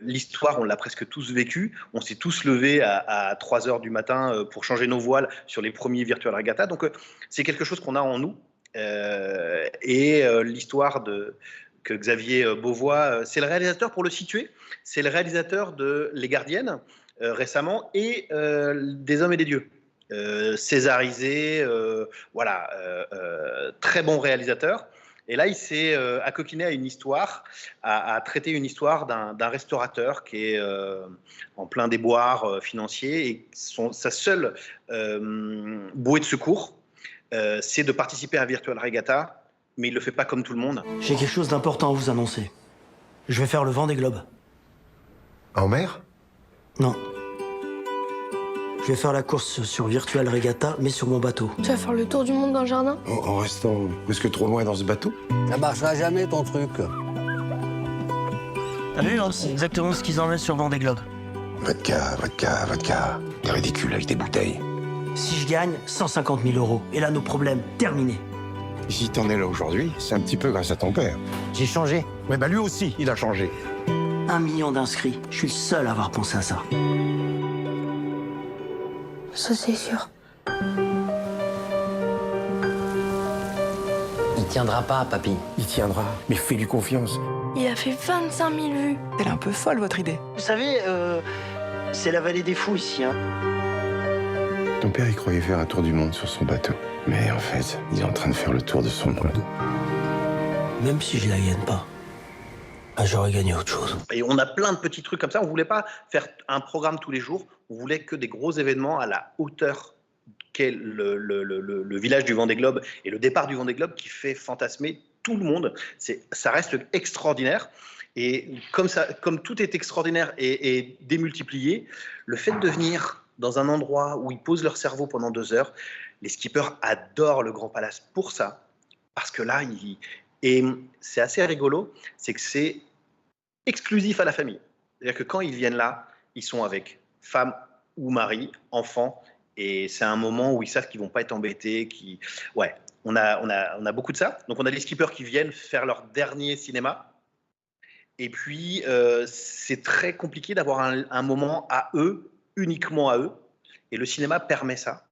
l'histoire, on l'a presque tous vécu. On s'est tous levés à 3 heures du matin pour changer nos voiles sur les premiers Virtual Regatta. Donc, c'est quelque chose qu'on a en nous. L'histoire que Xavier Beauvois, c'est le réalisateur, pour le situer, c'est le réalisateur de Les Gardiennes récemment et des Hommes et des Dieux. Césarisé, voilà, très bon réalisateur. Et là, il s'est accoquiné à une histoire, à traiter une histoire d'un restaurateur qui est en plein déboire financier et sa seule bouée de secours, c'est de participer à Virtual Regatta, mais il ne le fait pas comme tout le monde. J'ai quelque chose d'important à vous annoncer. Je vais faire le Vendée Globe. En mer? Non. Je vais faire la course sur Virtual Regatta, mais sur mon bateau. Tu vas faire le tour du monde dans le jardin? En restant presque trop loin dans ce bateau? Ça marchera jamais, ton truc. T'as vu, hein, c'est exactement ce qu'ils emmènent sur Vendée Globe. Vodka, vodka, vodka. T'es ridicule avec tes bouteilles. Si je gagne, 150 000 €. Et là, nos problèmes, terminés. Si t'en es là aujourd'hui, c'est un petit peu grâce à ton père. J'ai changé. Ouais, bah lui aussi, il a changé. 1 million d'inscrits. Je suis le seul à avoir pensé à ça. Ça, c'est sûr. Il tiendra pas, papy. Il tiendra, mais fais-lui confiance. Il a fait 25 000 vues. Elle est un peu folle, votre idée. Vous savez, c'est la vallée des fous ici, hein. Ton père, il croyait faire un tour du monde sur son bateau. Mais en fait, il est en train de faire le tour de son monde. Même si je la gagne pas, j'aurais gagné autre chose. Et on a plein de petits trucs comme ça. On ne voulait pas faire un programme tous les jours. On voulait que des gros événements à la hauteur qu'est le village du Vendée Globe et le départ du Vendée Globe qui fait fantasmer tout le monde. Ça reste extraordinaire. Et comme tout est extraordinaire et démultiplié, le fait de venir dans un endroit où ils posent leur cerveau pendant 2 heures, les skippers adorent le Grand Palace pour ça. Parce que là, et c'est assez rigolo, c'est que c'est exclusif à la famille. C'est-à-dire que quand ils viennent là, ils sont avec femme ou mari, enfants, et c'est un moment où ils savent qu'ils vont pas être embêtés. Ouais, on a beaucoup de ça. Donc on a les skippers qui viennent faire leur dernier cinéma. Et puis c'est très compliqué d'avoir un moment à eux, uniquement à eux. Et le cinéma permet ça.